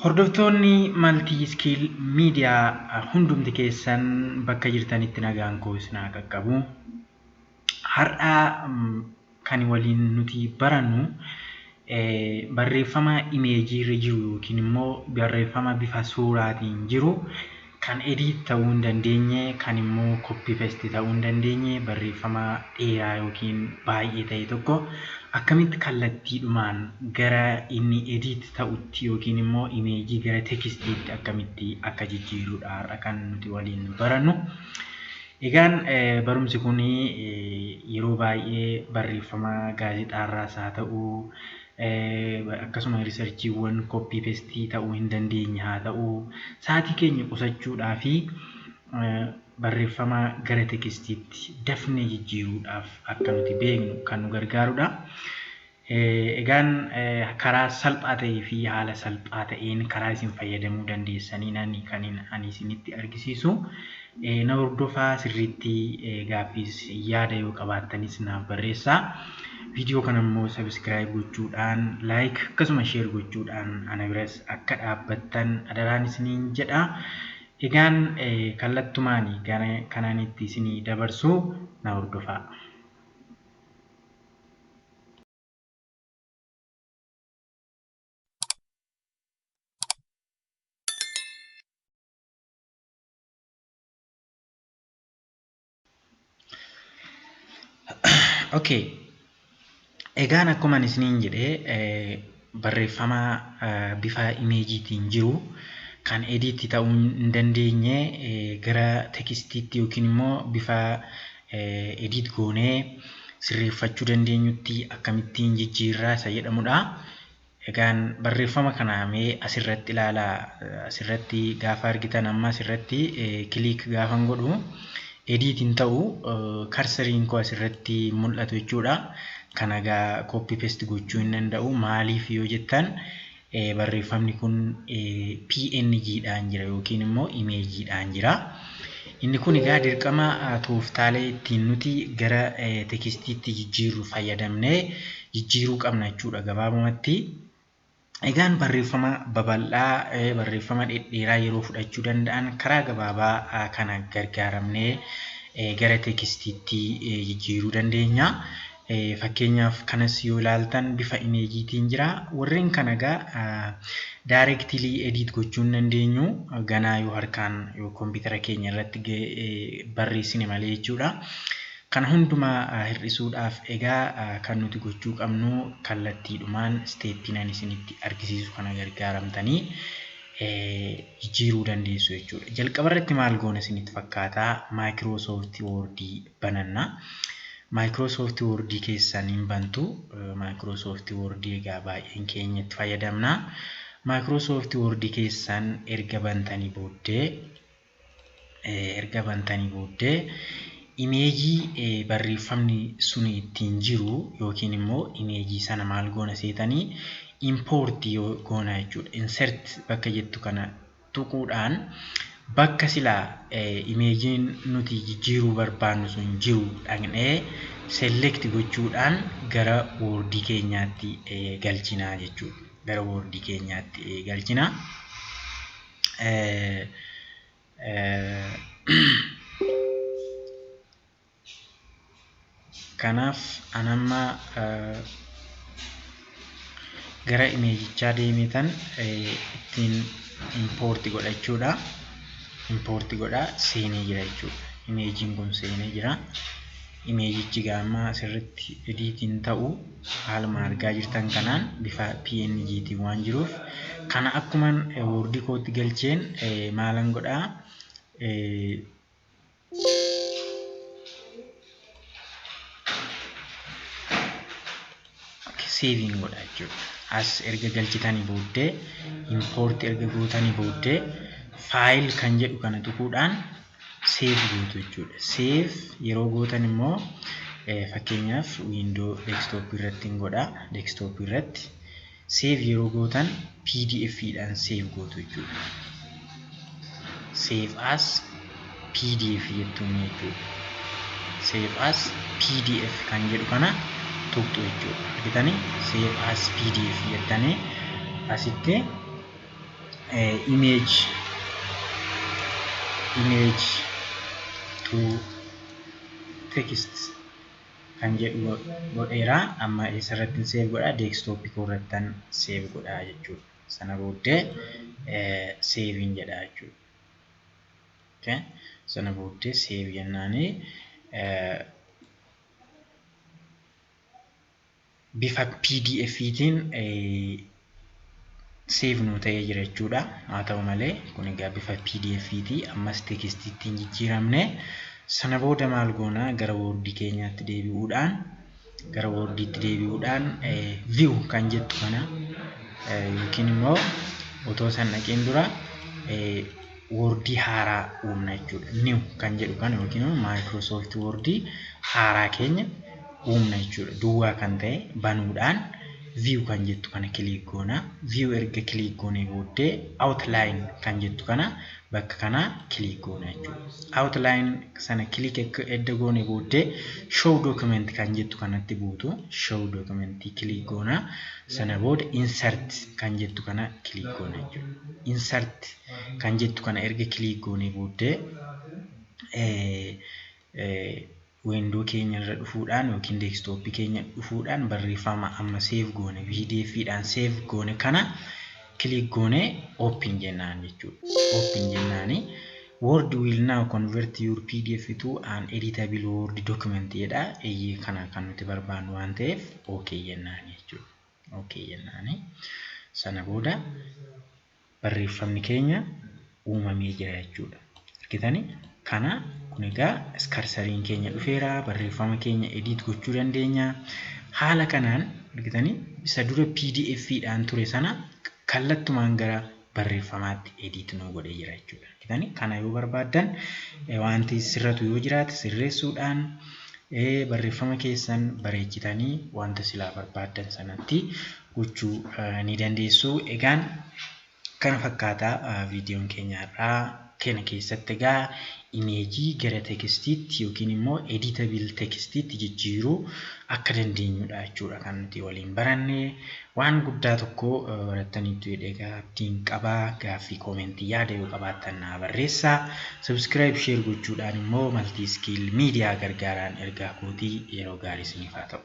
Hordoftoonni Maltii Skill Miidiyaa hundumti keessan bakka jirtanitti nagaan koo isin haa qaqqabu. Har'a kan waliin nuti barannu barreeffama imeejii irra jiru yookiin immoo barreeffama bifa suuraatiin jiru kan edit ta'uu hin dandeenye, kan immoo copy paste ta'uu hin dandeenye, barreeffama dheeraa yookiin baay'ee ta'e tokko akkamitti kallattiidhumaan gara inni edit ta'utti yookiin immoo imeejii gara tekstiitti akkamitti akka jijjiirudha har'a kan nuti waliin barannu. Egaan barumsi kun yeroo baay'ee barreeffama gaazexaarraas haa ta'uu akkasuma riisarchiiwwan copy paste ta'uu hin dandeenye haa ta'uu sa'aatii keenya qusachuudhaa fi barreeffama gara tekstiitti dafnee jijjiiruudhaaf akka nuti beeknu kan nu gargaarudha. Egaan karaa salphaa ta'ee fi haala salphaa ta'een karaa isin fayyadamuu dandeessaniin kan ani isinitti argisiisu. Na hordofaa sirriitti gaaffiis yaada yoo qabaattanis naaf barreessaa. Viidiyoo kana immoo subscribe gochuudhaan like akkasuma share gochuudhaan ana biras akka dhaabbattan adaraan isiniin jedha. Egaan kallattumaan kanaan itti isinii dabarsu na hordofaa. Okay. Egaan akkuma isiniin jedhee barreeffama bifa imeejiitiin jiru kan edit ta'uu hin dandeenye gara tekstiitti yookiin immoo bifa edit goonee sirreeffachuu dandeenyutti akkamittiin jijjiirraa isa jedhamudha. Egaan barreeffama kana mee asirratti ilaalaa. Asirratti gaafa argitan amma asirratti click gaafan godhu edit hin ta'u karsariin koo asirratti mul'atu jechuudha. Kan egaa copy paste gochuu hin danda'u. Maaliif yoo jettan barreeffamni kun PNG-dhaan jira yookiin immoo imeejiidhaan jira. Inni kun egaa dirqama tooftaalee ittiin nuti gara tekstiitti jijjiirru fayyadamnee jijjiiruu qabna jechuudha gabaabumatti. Egaan barreeffama babal'aa barreeffama dhedheeraa yeroo fudhachuu danda'an karaa gabaabaa kana gargaaramnee gara tekstiitti jijjiiruu dandeenya. Fakkeenyaaf kanas yoo ilaaltan bifa imeejiitiin jira. Warreen kana egaa directly edit gochuu hin dandeenyu ganaa yoo harkaan yoo kompiitara keenya irratti barreessine malee jechuudha. Kana hundumaa hir'isuudhaaf egaa kan nuti gochuu qabnu kallattiidhumaan steeppiin isinitti argisiisu kana gargaaramtanii jijjiiruu dandeessu jechuudha. Jalqaba irratti maal goona isinitti fakkaata? Microsoft Word bananna. Microsoft Word keessan hin bantu. Microsoft Word egaa baay'een keenya itti fayyadamna. Microsoft Word keessan erga bantanii booddee imeejii barreeffamni sun ittiin jiru yookiin immoo imeejii sana maal goona seetanii import yoo goona jechuudha. Insert bakka jettu kana tuquudhaan bakka silaa imeejiin nuti jijjiiruu barbaannu sun jiru dhaqnee select gochuudhaan gara Word keenyaatti galchinaa jechuudha. Gara Word keenyaatti galchina. Kanaaf anamma gara imeejichaa deemeetan ittiin import godhachuudha. Import godhaa seenee jira jechuudha. Imeejiin kun seenee jira. Imeejichi gaamma asirratti edit hin ta'u haaluma argaa jirtan kanaan bifa PNG-tiin waan jiruuf kana akkuman Word kootti galcheen maalan godhaa saving godha jechuudha. As erga galchitanii booddee import erga gootanii booddee file kan jedhu kana tuquudhaan save gootu jechuudha. Save yeroo gootan immoo fakkeenyaaf window desktop irratti godha. Desktop irratti save yeroo gootan PDF-dhaan save gootu jechuudha. Save as PDF jettuun jechuudha. Save as PDF kan jedhu kana tuqxu jechuudha. Argitanii save as PDF jettanii asitti image to text kan jedhu godheera. Amma isarratti save godha, desktop irratti save godha jechuudha. Sana booddee save jedha jechuudha. Okay. Sana booddee save jennaani bifa PDF-tiin save nu ta'ee jira jechuudha. Haa ta'u malee kun egaa bifa PDF-tii ammas textittiin jijjiiramne. Sana booda maal goona gara Word keenyaatti deebi'uudhaan view kan jettu kana yookiin immoo otoo san dhaqeen dura Word haaraa uumna jechuudha. New kan jedhu kana yookiin Microsoft Word haaraa keenya uumna jechuudha. Duwwaa kan ta'e banuudhaan view kan jettu kana click goona. View erga click goonee booddee outline kan jettu kana bakka kana click goona jechuudha. Outline sana click edda goonee booddee show document kan jettu kanatti buutu. Show document click goona. Sana booda insert kan jettu kana click goona jechuudha. Insert kan jettu kana erga click goonee booddee window keenya irra dhufuudhaan yookiin desktop keenya dhufuudhaan barreeffama amma save goone PDF-dhaan save goone kana click goone open jennaan jechuudha. Open jennaani Word will now convert your PDF to an editable Word document jedha. Eeyyee kana kan nuti barbaannu waan ta'eef okay jennaani jechuudha. Okay jennaani. Sana booda barreeffamni keenya uumamee jira jechuudha. Argitanii kana kun egaa cursoriin keenya dhufeera, barreeffama keenya edit gochuu dandeenya. Haala kanaan argitanii isa dura PDF-dhaan ture sana kallattumaan gara barreeffamaatti edit nu godhee jira jechuudha. Argitanii kana yoo barbaaddan wanti sirratu yoo jiraate sirreessuudhaan barreeffama keessan bareechitanii wanta silaa barbaaddan sanatti gochuu ni dandeessu. Egaan kana fakkaataa viidiyoon keenya irraa kana keessatti egaa imeejii gara tekstiitti yookiin immoo editable tekstiitti jijjiiruu akka dandeenyudha jechuudha kan nuti waliin baranne. Waan guddaa tokko barattaniitu egaa abdiin qabaa. Gaaffii koomentii yaada yoo qabaattan naa barreessaa. Subscribe share gochuudhaan immoo Multi Skill Media gargaaraan ergaa kootii yeroo gaarii isiniif haa ta'u.